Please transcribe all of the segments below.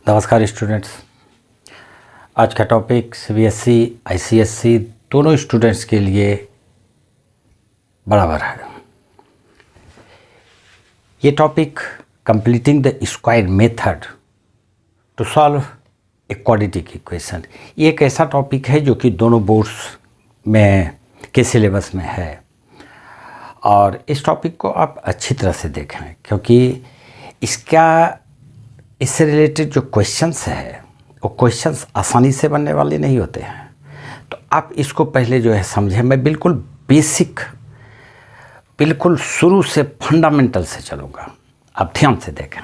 नमस्कार स्टूडेंट्स। आज का टॉपिक सीबीएसई आईसीएसई दोनों स्टूडेंट्स के लिए बराबर है। ये topic completing the square method to solve a quadratic equation. ये एक ऐसा टॉपिक है जो कि दोनों बोर्ड्स में के सिलेबस में है और इस टॉपिक को आप अच्छी तरह से देखें क्योंकि इससे रिलेटेड जो क्वेश्चंस है वो क्वेश्चंस आसानी से बनने वाले नहीं होते हैं। तो आप इसको पहले जो है समझें। मैं बिल्कुल बेसिक, बिल्कुल शुरू से फंडामेंटल से चलूँगा, आप ध्यान से देखें।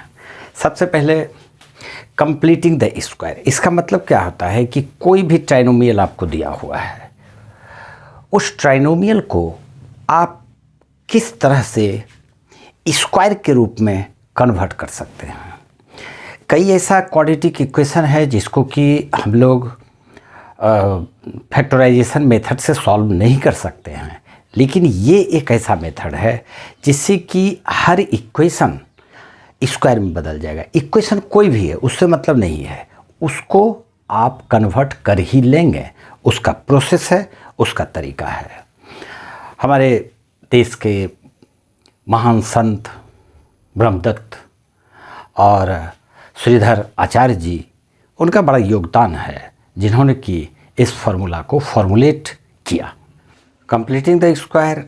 सबसे पहले कंप्लीटिंग द स्क्वायर, इसका मतलब क्या होता है कि कोई भी ट्राइनोमियल आपको दिया हुआ है, उस ट्राइनोमियल को आप किस तरह से स्क्वायर के रूप में कन्वर्ट कर सकते हैं। कई ऐसा क्वाड्रेटिक इक्वेशन है जिसको कि हम लोग फैक्टराइजेशन मेथड से सॉल्व नहीं कर सकते हैं, लेकिन ये एक ऐसा मेथड है जिससे कि हर इक्वेशन स्क्वायर में बदल जाएगा। इक्वेशन कोई भी है उससे मतलब नहीं है, उसको आप कन्वर्ट कर ही लेंगे। उसका प्रोसेस है, उसका तरीका है। हमारे देश के महान संत ब्रह्मदत्त और श्रीधर आचार्य जी, उनका बड़ा योगदान है जिन्होंने कि इस फार्मूला को फॉर्मुलेट किया। कंप्लीटिंग द स्क्वायर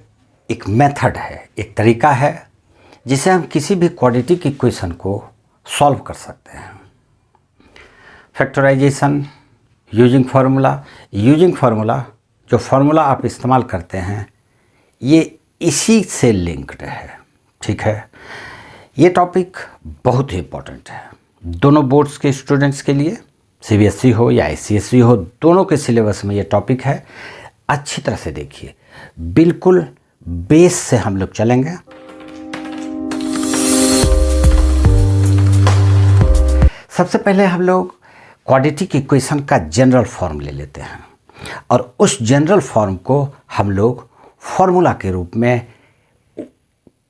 एक मेथड है, एक तरीका है जिसे हम किसी भी क्वाड्रेटिक इक्वेशन को सॉल्व कर सकते हैं। फैक्टराइजेशन यूजिंग फार्मूला जो फार्मूला आप इस्तेमाल करते हैं ये इसी से लिंक्ड है। ठीक है, ये टॉपिक बहुत ही इम्पोर्टेंट है दोनों बोर्ड्स के स्टूडेंट्स के लिए, सीबीएसई हो या आईसीएसई हो, दोनों के सिलेबस में ये टॉपिक है। अच्छी तरह से देखिए, बिल्कुल बेस से हम लोग चलेंगे। सबसे पहले हम लोग क्वाड्रेटिक इक्वेशन का जनरल फॉर्म ले लेते हैं और उस जनरल फॉर्म को हम लोग फॉर्मूला के रूप में,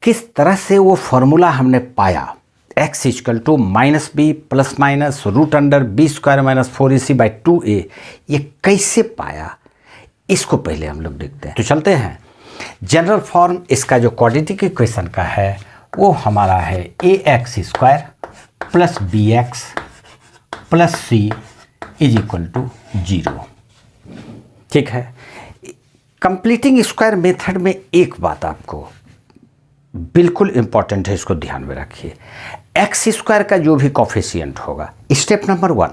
किस तरह से वो फॉर्मूला हमने पाया, x equal to minus B plus minus root under B square minus 4ac/2a, ये कैसे पाया इसको पहले हम लोग देखते हैं। तो चलते हैं। जनरल फॉर्म इसका जो क्वाड्रेटिक इक्वेशन का है वो हमारा है ax square plus bx plus c is equal to 0। ठीक है, कंप्लीटिंग स्क्वायर मेथड में एक बात आपको बिल्कुल इंपॉर्टेंट है, इसको ध्यान में रखिए। एक्स स्क्वायर का जो भी कॉफिशिएंट होगा, स्टेप नंबर 1,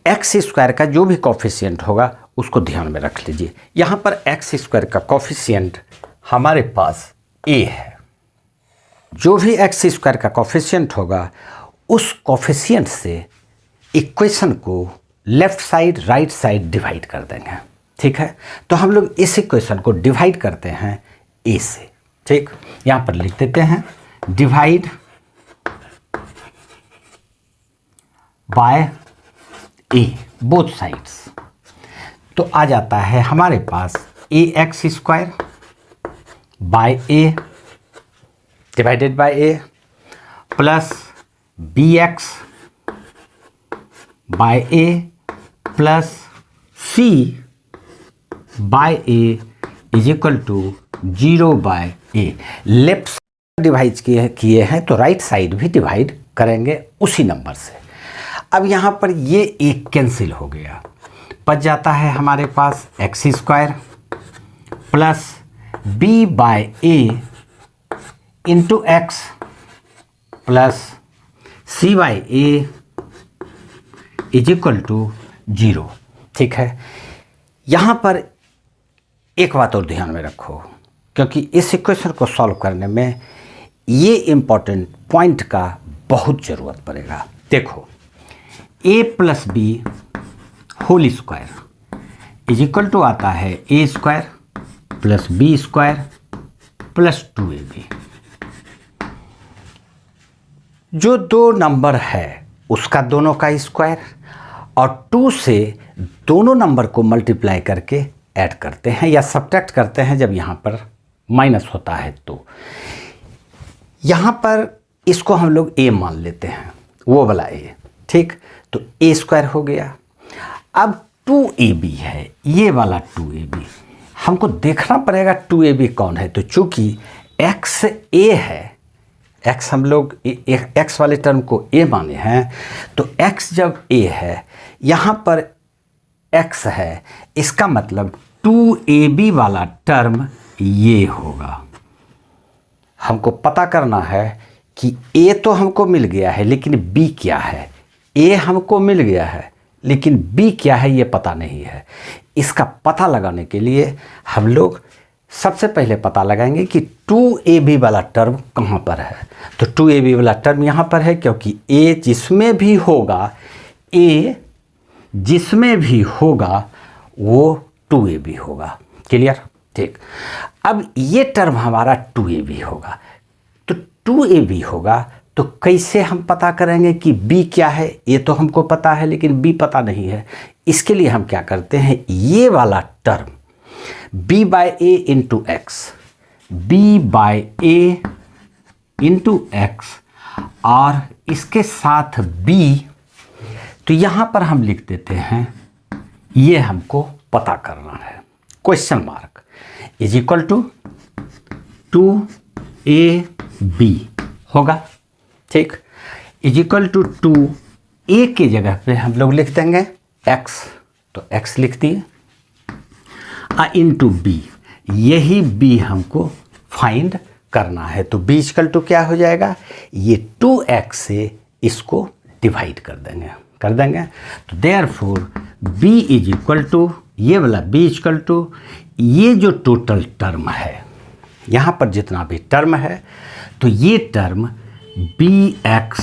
एक्स स्क्वायर का जो भी कॉफिशिएंट होगा उसको ध्यान में रख लीजिए। यहाँ पर एक्स स्क्वायर का कॉफिशिएंट हमारे पास ए है। जो भी एक्स स्क्वायर का कॉफिशिएंट होगा उस कॉफिशिएंट से इक्वेशन को left side right side divide कर देंगे। ठीक है, तो हम लोग इस इक्वेशन को डिवाइड करते हैं ए से। ठीक, यहाँ पर लिख देते हैं divide by a both sides. तो आ जाता है हमारे पास a x square by a divided by a plus b x by a plus c by a is equal to 0/a। Left side divide किए हैं तो राइट साइड भी डिवाइड करेंगे उसी नंबर से। अब यहाँ पर ये एक कैंसिल हो गया, बच जाता है हमारे पास x square plus b/a into x plus c/a is equal to 0। ठीक है, यहाँ पर एक बात और ध्यान में रखो क्योंकि इस इक्वेशन को सॉल्व करने में ये इम्पॉर्टेंट पॉइंट का बहुत ज़रूरत पड़ेगा। देखो, a plus B whole square is equal to आता है a square plus B square plus 2ab। जो दो नंबर है उसका दोनों का स्क्वायर और 2 से दोनों नंबर को मल्टीप्लाई करके ऐड करते हैं या सब्ट्रैक्ट करते हैं जब यहाँ पर माइनस होता है। तो यहाँ पर इसको हम लोग ए मान लेते हैं, वो वाला ए। ठीक, तो ए स्क्वायर हो गया। अब 2ab है, ये वाला 2ab हमको देखना पड़ेगा 2ab कौन है। तो चूंकि x a है, x हम लोग x वाले टर्म को a माने हैं, तो x जब a है, यहाँ पर x है, इसका मतलब 2ab वाला टर्म ये होगा। हमको पता करना है कि a तो हमको मिल गया है, लेकिन b क्या है। a हमको मिल गया है, लेकिन b क्या है ये पता नहीं है। इसका पता लगाने के लिए हम लोग सबसे पहले पता लगाएंगे कि 2ab वाला टर्म कहाँ पर है। तो 2ab वाला टर्म यहाँ पर है, क्योंकि a जिसमें भी होगा वो 2ab होगा। क्लियर? ठीक। अब ये टर्म हमारा 2ab होगा, तो 2ab होगा तो कैसे हम पता करेंगे कि b क्या है। ये तो हमको पता है, लेकिन b पता नहीं है। इसके लिए हम क्या करते हैं, ये वाला term b by a into X, b by a into X, और इसके साथ b, तो यहाँ पर हम लिख देते हैं, ये हमको पता करना है। Question mark is equal to 2ab होगा। ठीक, इज इक्वल टू 2a की जगह पे हम लोग लिख देंगे x, तो x लिख दिए, इंटू b, यही b हमको फाइंड करना है। तो b इक्वल टू क्या हो जाएगा, ये 2x से इसको डिवाइड कर देंगे। तो therefore b is equal to, ये वाला b इक्वल टू, ये जो टोटल टर्म है, यहाँ पर जितना भी टर्म है, तो ये टर्म bx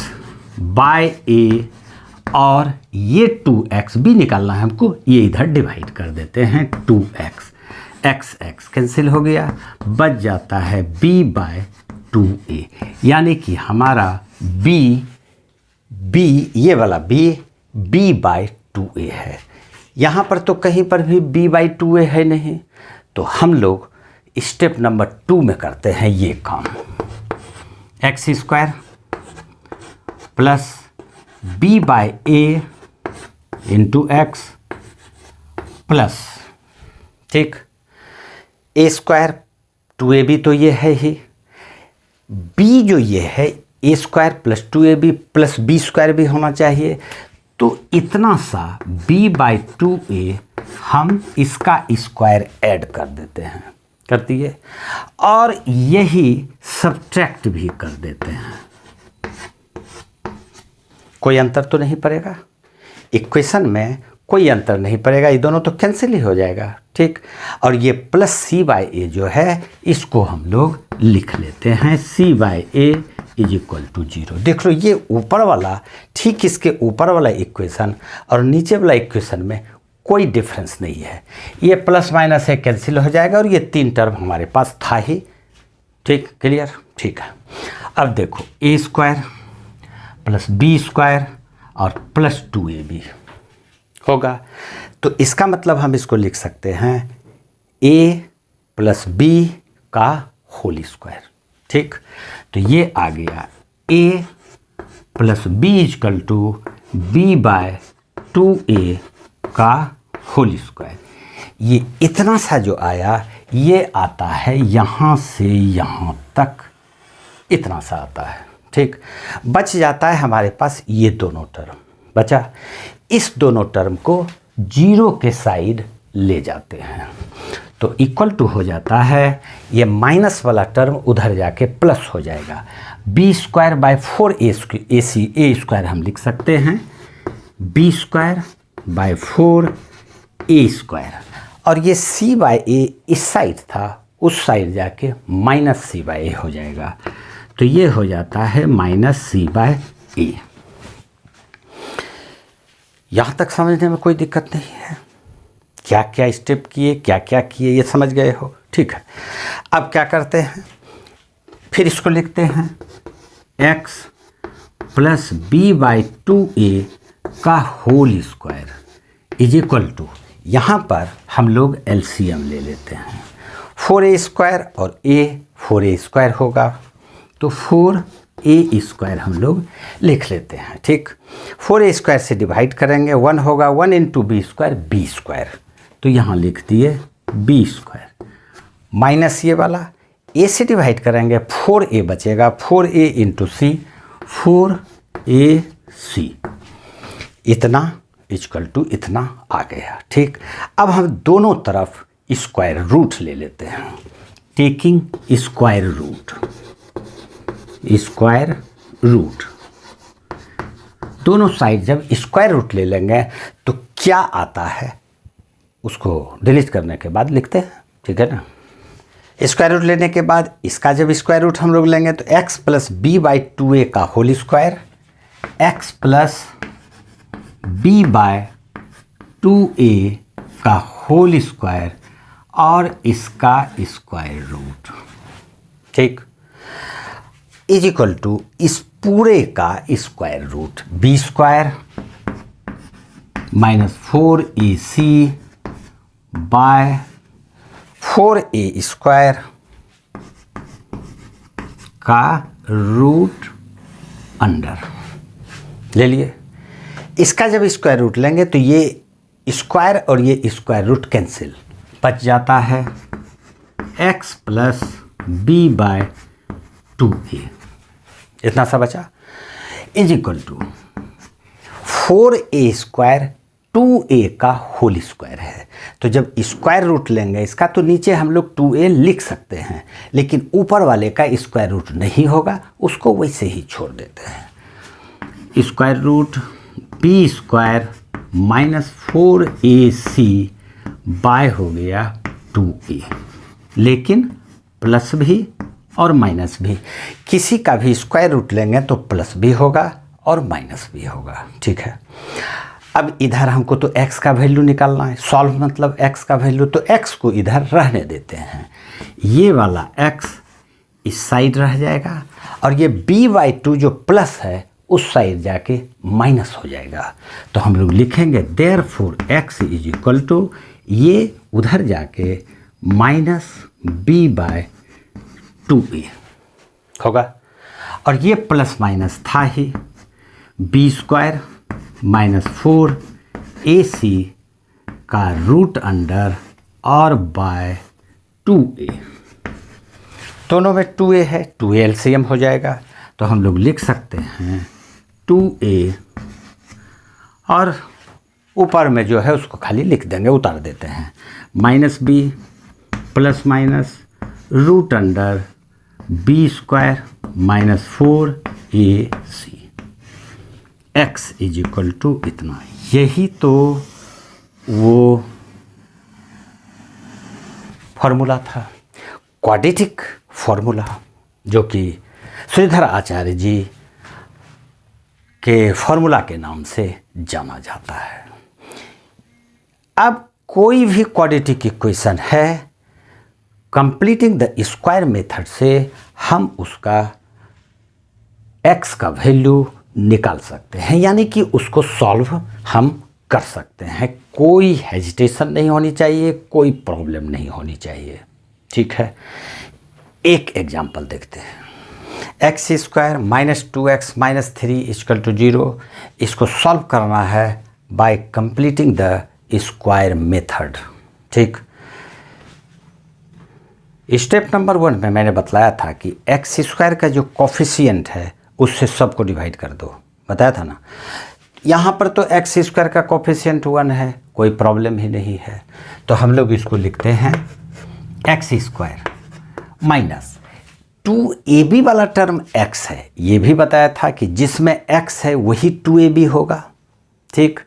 बाय a, और ये 2x b निकालना है हमको, ये इधर डिवाइड कर देते हैं 2x, x कैंसिल हो गया, बच जाता है b बाय 2a, यानी कि हमारा b ये वाला b बाय 2a है। यहाँ पर तो कहीं पर भी b बाई 2a है नहीं, तो हम लोग स्टेप नंबर 2 में करते हैं ये काम। X square plus b by a into x plus, ठीक, a स्क्वायर 2ab तो ये है ही, b जो ये है a square plus 2ab plus b square भी होना चाहिए। तो इतना सा b बाई 2a हम इसका स्क्वायर ऐड कर देते हैं, कर दिए, और यही सब्ट्रैक्ट भी कर देते हैं। कोई अंतर तो नहीं पड़ेगा, इक्वेशन में कोई अंतर नहीं पड़ेगा, ये दोनों तो कैंसिल ही हो जाएगा। ठीक, और ये प्लस c बाई ए जो है, इसको हम लोग लिख लेते हैं c by A is equal to 0। देख लो, ये ऊपर वाला, ठीक इसके ऊपर वाला इक्वेशन और नीचे वाला इक्वेशन में कोई डिफरेंस नहीं है। ये प्लस माइनस है, कैंसिल हो जाएगा, और ये 3 टर्म हमारे पास था ही। ठीक, क्लियर? ठीक है। अब देखो, a square plus b square और प्लस 2ab होगा। तो इसका मतलब हम इसको लिख सकते हैं a प्लस b का होल स्क्वायर। ठीक, तो ये आ गया a plus b equal to b by 2a का होल स्क्वायर। ये इतना सा जो आया, ये आता है यहाँ से यहाँ तक, इतना सा आता है। ठीक, बच जाता है हमारे पास ये दोनों टर्म बचा। इस दोनों टर्म को 0 के साइड ले जाते हैं, तो इक्वल टू हो जाता है, ये माइनस वाला टर्म उधर जाके प्लस हो जाएगा। b square by 4a square हम लिख सकते हैं, b square by 4a square, और ये c बाय a इस साइड था, उस साइड जाके माइनस c बाय a हो जाएगा। तो ये हो जाता है माइनस c बाय a। यहाँ तक समझने में कोई दिक्कत नहीं है। क्या क्या स्टेप किए, क्या क्या किए, ये समझ गए हो। ठीक है, अब क्या करते हैं, फिर इसको लिखते हैं x plus b by 2a का whole square is equal to, यहाँ पर हम लोग एलसीएम ले लेते हैं, 4a स्क्वायर और a 4a स्क्वायर होगा, तो 4 ए स्क्वायर हम लोग लिख लेते हैं। ठीक, 4a² से डिवाइड करेंगे, 1 होगा, 1 into B square, B square, तो यहाँ लिख दिए बी स्क्वायर, माइनस ये वाला ए से डिवाइड करेंगे, 4a बचेगा, 4a इंटू सी, 4ac, इतना इक्वल टू इतना आ गया। ठीक, अब हम दोनों तरफ स्क्वायर रूट ले लेते हैं, taking square root, square root, दोनों साइड जब स्क्वायर रूट ले लेंगे तो क्या आता है उसको डिलीट करने के बाद लिखते हैं। ठीक है ना, स्क्वायर रूट लेने के बाद इसका जब स्क्वायर रूट हम लोग लेंगे तो x plus B by 2a का whole square, x plus B by 2a का होल स्क्वायर और इसका स्क्वायर रूट। ठीक, इज इक्वल टू इस पूरे का square root, B square minus 4ac by 4a square का रूट अंडर ले लिए। इसका जब स्क्वायर रूट लेंगे तो ये स्क्वायर और ये स्क्वायर रूट कैंसिल, बच जाता है x plus B by 2a, इतना सा बचा, is equal to 4a square 2a का होल स्क्वायर है। तो जब स्क्वायर रूट लेंगे इसका तो नीचे हम लोग 2a लिख सकते हैं, लेकिन ऊपर वाले का स्क्वायर रूट नहीं होगा, उसको वैसे ही छोड़ देते हैं। Square root B square minus 4ac by हो गया 2a, लेकिन प्लस भी और माइनस भी, किसी का भी स्क्वायर रूट लेंगे तो प्लस भी होगा और माइनस भी होगा। ठीक है, अब इधर हमको तो x का वैल्यू निकालना है, सॉल्व मतलब x का वैल्यू, तो x को इधर रहने देते हैं, ये वाला x इस साइड रह जाएगा और ये b/2 जो प्लस है उस साइड जाके माइनस हो जाएगा। तो हम लोग लिखेंगे therefore x is equal to, ये उधर जाके माइनस b/2a होगा, और ये प्लस माइनस था ही, बी स्क्वायर माइनस 4ac का रूट अंडर और बाय 2a, दोनों में 2a है, 2a एलसीएम हो जाएगा, तो हम लोग लिख सकते हैं 2a और ऊपर में जो है उसको खाली लिख देंगे, उतार देते हैं, minus B plus minus root under B square minus 4ac, x is equal to इतना। यही तो वो फॉर्मूला था, क्वाड्रेटिक फॉर्मूला, जो कि श्रीधर आचार्य जी के फॉर्मूला के नाम से जाना जाता है। अब कोई भी क्वाड्रेटिक इक्वेशन है, कंप्लीटिंग द स्क्वायर मेथड से हम उसका x का वैल्यू निकाल सकते हैं, यानी कि उसको सॉल्व हम कर सकते हैं, कोई हेजिटेशन नहीं होनी चाहिए, कोई प्रॉब्लम नहीं होनी चाहिए। ठीक है, एक एग्जांपल देखते हैं, x square minus 2x minus 3 equal to 0, इसको सॉल्व करना है by completing the square method. ठीक, स्टेप नंबर 1 में मैंने बतलाया था कि एक्स स्क्वायर का जो कोफिशिएंट है उससे सबको डिवाइड कर दो, बताया था ना। यहाँ पर तो एक्स स्क्वायर का कोफिशिएंट 1 है, कोई प्रॉब्लम ही नहीं है, तो हम लोग इसको लिखते हैं एक्स स्क्वायर माइनस 2ab वाला टर्म x है, ये भी बताया था कि जिसमें x है वही 2ab होगा। ठीक,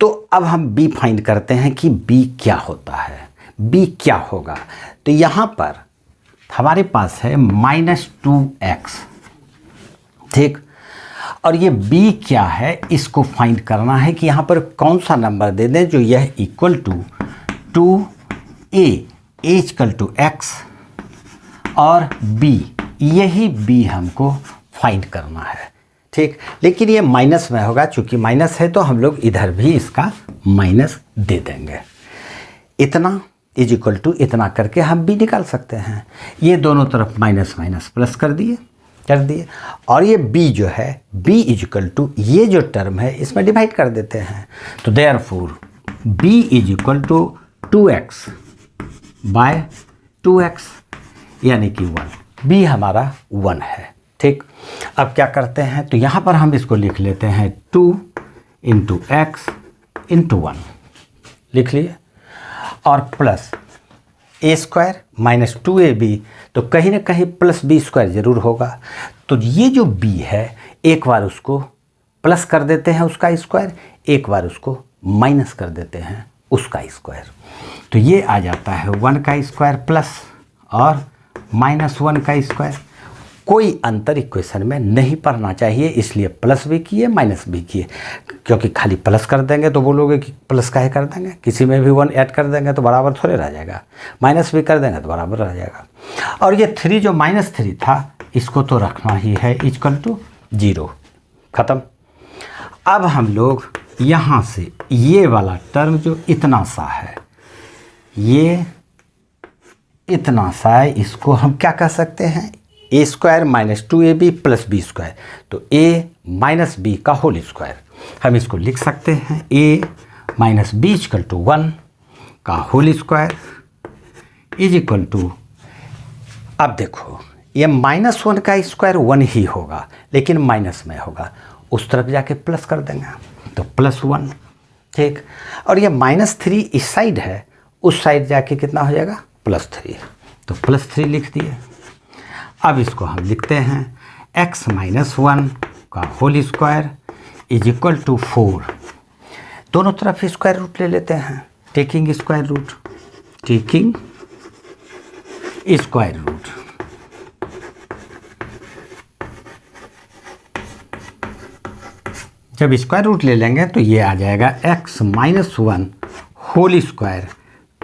तो अब हम b फाइंड करते हैं कि b क्या होता है, b क्या होगा। तो यहाँ पर हमारे पास है माइनस 2x, ठीक, और ये b क्या है इसको फाइंड करना है कि यहाँ पर कौन सा नंबर दे दें जो यह equal to 2a equal to x और b, यही b हमको फाइंड करना है। ठीक, लेकिन ये माइनस में होगा, चूंकि माइनस है तो हम लोग इधर भी इसका माइनस दे देंगे। इतना इज इक्वल टू इतना करके हम b निकाल सकते हैं। ये दोनों तरफ माइनस माइनस प्लस कर दिए, कर दिए। और ये b जो है b इजिकल टू ये जो टर्म है इसमें डिवाइड कर देते हैं। तो therefore b is equal to 2x by 2x यानी कि 1, b हमारा 1 है। ठीक, अब क्या करते हैं, तो यहाँ पर हम इसको लिख लेते हैं 2 इंटू एक्स इंटू 1 लिख लिए, और प्लस ए स्क्वायर माइनस 2ab, तो कहीं ना कहीं प्लस बी स्क्वायर ज़रूर होगा। तो ये जो b है एक बार उसको प्लस कर देते हैं उसका स्क्वायर, एक बार उसको माइनस कर देते हैं उसका स्क्वायर। तो ये आ जाता है 1 का स्क्वायर प्लस और माइनस 1 का स्क्वायर। कोई अंतर इक्वेशन में नहीं पढ़ना चाहिए, इसलिए प्लस भी किए माइनस भी किए, क्योंकि खाली प्लस कर देंगे तो बोलोगे कि प्लस काहे कर देंगे, किसी में भी 1 ऐड कर देंगे तो बराबर थोड़े रह जाएगा, माइनस भी कर देंगे तो बराबर रह जाएगा। और ये 3 जो -3 था इसको तो रखना ही है इक्वल टू 0, ख़त्म। अब हम लोग यहाँ से ये वाला टर्म जो इतना सा है, ये इतना सा है, इसको हम क्या कह सकते हैं, a square minus 2ab plus B square, तो a माइनस बी का होल स्क्वायर। हम इसको लिख सकते हैं a minus b equal to 1 का whole square is equal to, अब देखो ये -1 का स्क्वायर 1 ही होगा, लेकिन माइनस में होगा, उस तरफ जाके प्लस कर देंगे तो +1। ठीक, और ये -3 इस साइड है, उस साइड जाके कितना हो जाएगा +3, तो +3 लिख दिए। अब इसको हम लिखते हैं x माइनस 1 का whole square is equal to 4, दोनों तरफ स्क्वायर रूट ले लेते हैं, taking square root, taking square root. जब स्क्वायर रूट ले लेंगे तो ये आ जाएगा x माइनस 1 होल स्क्वायर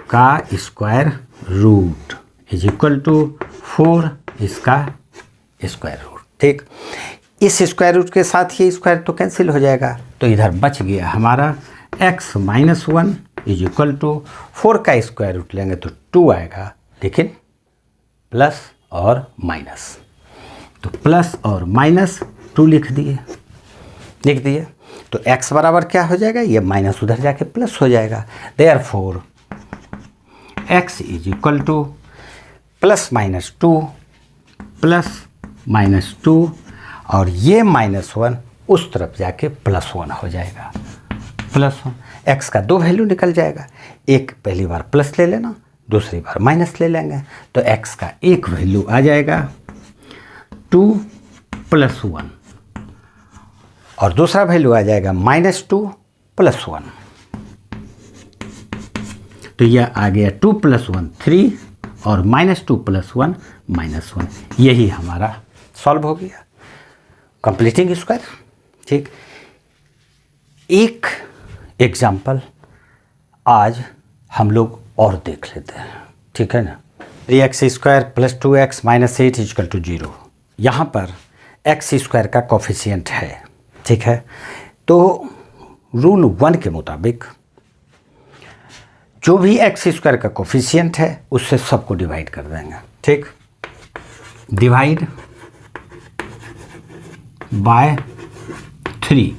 का square root is equal to 4 इसका स्क्वायर रूट। ठीक, इस स्क्वायर रूट के साथ ये स्क्वायर तो कैंसिल हो जाएगा, तो इधर बच गया हमारा x minus 1 is equal to 4 का स्क्वायर रूट लेंगे तो 2 आएगा, लेकिन प्लस और माइनस, तो प्लस और माइनस 2 लिख दिए। तो x बराबर क्या हो जाएगा, ये माइनस उधर जाके प्लस हो जाएगा। Therefore x is equal two plus minus 2 plus minus 2, और ये -1 उस तरफ जाके +1 हो जाएगा, +1। x का 2 वैल्यू निकल जाएगा, एक पहली बार प्लस ले लेना, दूसरी बार माइनस ले लेंगे, तो x का एक वैल्यू आ जाएगा 2 + 1, और दूसरा वैल्यू आ जाएगा -2 + 1, तो यह आ गया 2 + 1 3 और -2 + 1 -1, यही हमारा सॉल्व हो गया, कंप्लीटिंग स्क्वायर। ठीक, एक एग्जाम्पल आज हम लोग और देख लेते हैं, ठीक है ना। 3x² + 2x - 8 = 0, यहाँ पर x² का कोफिशिएंट है, ठीक है। तो रूल 1 के मुताबिक जो भी x² का कोफिशिएंट है उससे सबको डिवाइड कर देंगे। ठीक, डिवाइड बाय 3,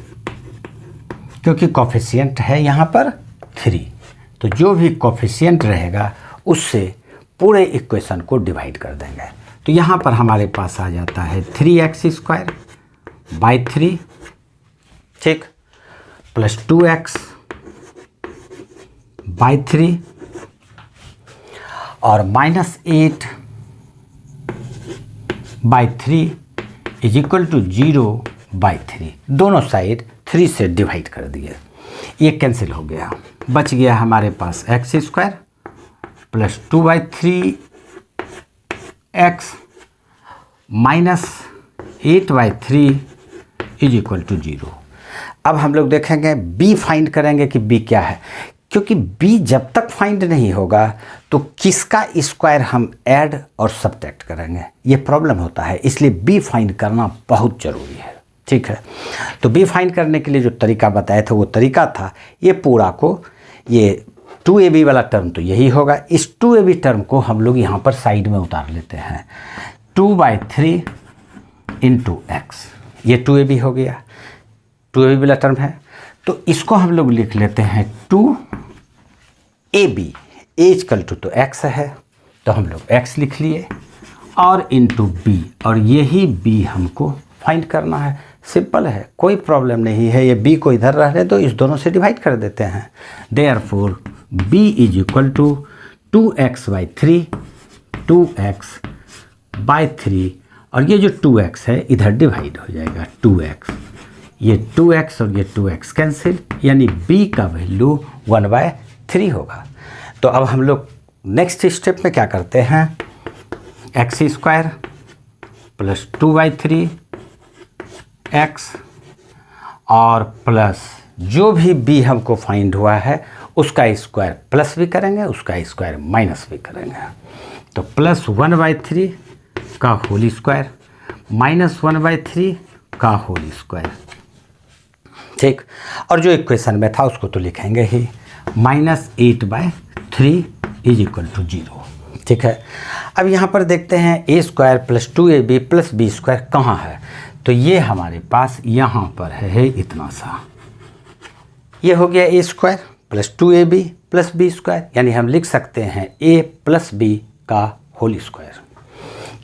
क्योंकि कोफिशिएंट है यहाँ पर 3, तो जो भी कोफिशिएंट रहेगा उससे पूरे इक्वेशन को डिवाइड कर देंगे। तो यहाँ पर हमारे पास आ जाता है 3x² बाय 3, ठीक, प्लस 2x बाय 3 और -8 by 3 is equal to 0 by 3। दोनों साइड 3 से डिवाइड कर दिए, ये कैंसिल हो गया, बच गया हमारे पास x² plus 2/3 x -8/3 is equal to 0। अब हम लोग देखेंगे b फाइंड करेंगे कि b क्या है, क्योंकि b जब तक फाइंड नहीं होगा तो किसका स्क्वायर हम ऐड और सब्ट्रैक्ट करेंगे, ये प्रॉब्लम होता है, इसलिए b फाइंड करना बहुत ज़रूरी है। ठीक है, तो b फाइंड करने के लिए जो तरीका बताया था वो तरीका था ये पूरा को, ये 2ab वाला टर्म तो यही होगा, इस 2ab टर्म को हम लोग यहाँ पर साइड में उतार लेते हैं। 2/3 इंटू एक्स, ये 2ab हो गया, 2ab वाला टर्म है, तो इसको हम लोग लिख लेते हैं 2ab इक्वल टू, तो x है तो हम लोग x लिख लिए, और इंटू b, और यही b हमको फाइंड करना है। सिंपल है, कोई प्रॉब्लम नहीं है, ये b को इधर रहने दो, इस दोनों से डिवाइड कर देते हैं। Therefore b is equal to 2x/3, 2x/3, और ये जो 2x है इधर डिवाइड हो जाएगा, 2x, ये 2x और ये 2x कैंसिल, यानी b का वैल्यू 1/3 होगा। तो अब हम लोग नेक्स्ट स्टेप में क्या करते हैं, x² प्लस 2/3 x और प्लस जो भी b हमको फाइंड हुआ है उसका स्क्वायर प्लस भी करेंगे, उसका स्क्वायर माइनस भी करेंगे। तो प्लस 1/3 का होल स्क्वायर माइनस 1/3 का होल स्क्वायर, ठीक। और जो इक्वेशन में था उसको तो लिखेंगे ही, -8/3 इज इक्वल टू 0, ठीक है। अब यहाँ पर देखते हैं a² plus 2ab plus b² कहाँ है, तो ये हमारे पास यहाँ पर है इतना सा, ये हो गया a² plus 2ab plus b², यानी हम लिख सकते हैं a प्लस b का होल स्क्वायर,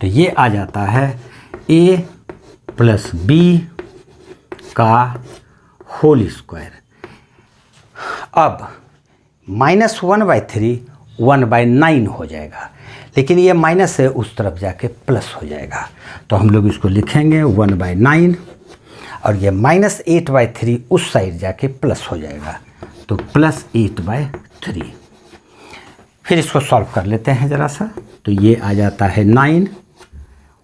तो ये आ जाता है a प्लस b का होल स्क्वायर। अब -1/3 1/9 हो जाएगा, लेकिन ये माइनस है उस तरफ जाके प्लस हो जाएगा, तो हम लोग इसको लिखेंगे 1/9, और ये -8/3 उस साइड जाके प्लस हो जाएगा, तो प्लस 8/3। फिर इसको सॉल्व कर लेते हैं ज़रा सा, तो ये आ जाता है 9,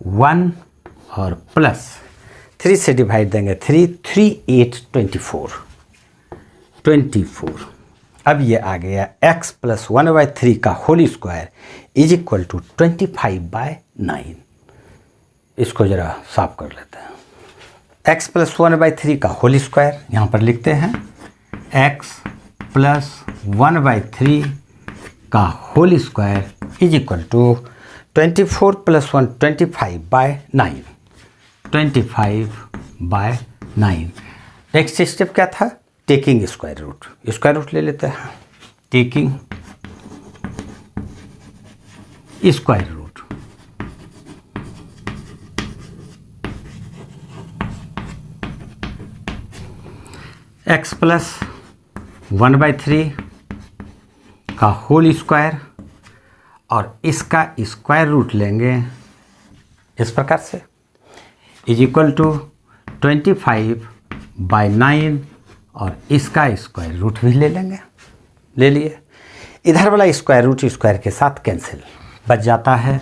1 और प्लस 3 से डिवाइड देंगे 3, 3 8 24। अब ये आ गया x प्लस 1/3 का whole square is equal to 25/9। इसको ज़रा साफ कर लेते हैं, x प्लस 1/3 का होल स्क्वायर यहाँ पर लिखते हैं, x प्लस 1/3 का whole square is equal to 24 plus 1 25/9, 25/9। Next step क्या था, टेकिंग स्क्वायर रूट ले लेते हैं, taking square root, x plus 1/3 का होल स्क्वायर, और इसका स्क्वायर रूट लेंगे इस प्रकार से, इज इक्वल टू 25/9, और इसका स्क्वायर रूट भी ले लेंगे, ले लिए। इधर वाला स्क्वायर रूट स्क्वायर के साथ कैंसिल, बच जाता है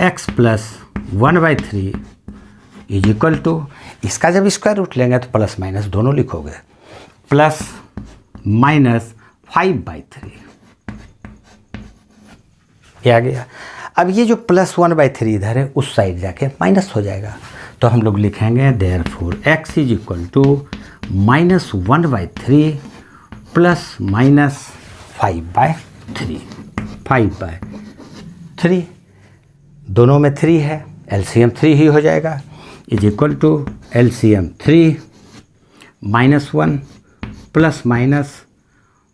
x plus 1/3 is equal to, इसका जब स्क्वायर रूट लेंगे तो प्लस माइनस दोनों लिखोगे, प्लस माइनस 5/3, ये आ गया। अब ये जो प्लस 1/3 इधर है उस साइड जाके माइनस हो जाएगा, तो हम लोग लिखेंगे therefore x is equal to -1/3 plus minus 5/3, 5/3, दोनों में 3 है, एलसीएम 3 ही हो जाएगा, is equal to LCM 3 -1 plus minus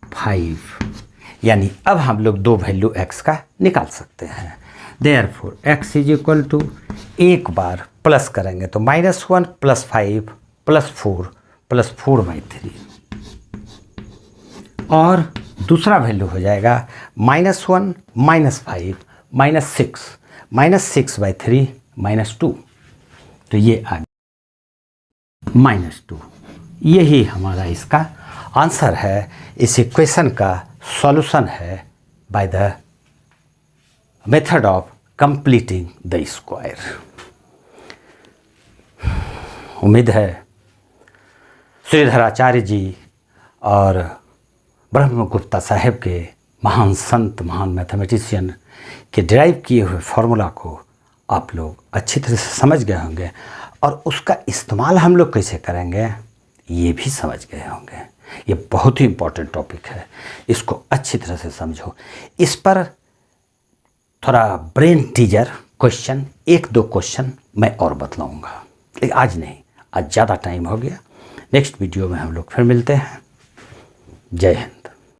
5, यानी अब हम लोग दो वैल्यू x का निकाल सकते हैं। Therefore x is equal to, एक बार प्लस करेंगे तो -1 प्लस 5 प्लस 4 प्लस 4/3, और दूसरा वैल्यू हो जाएगा -1 -5 -6 -6/3 -2, तो ये आ गया -2। यही हमारा इसका आंसर है, इस इक्वेशन का सॉल्यूशन है by the method of completing the square. उम्मीद है श्रीधराचार्य जी और ब्रह्मगुप्ता साहेब के महान संत, महान मैथमेटिशियन के डिराइव किए हुए फॉर्मूला को आप लोग अच्छी तरह से समझ गए होंगे, और उसका इस्तेमाल हम लोग कैसे करेंगे ये भी समझ गए होंगे। ये बहुत ही इम्पोर्टेंट टॉपिक है, इसको अच्छी तरह से समझो। इस पर थोड़ा ब्रेन टीजर क्वेश्चन, 1-2 क्वेश्चन मैं और बतलाऊंगा, लेकिन आज नहीं, आज ज़्यादा टाइम हो गया। नेक्स्ट वीडियो में हम लोग फिर मिलते हैं। जय हिंद।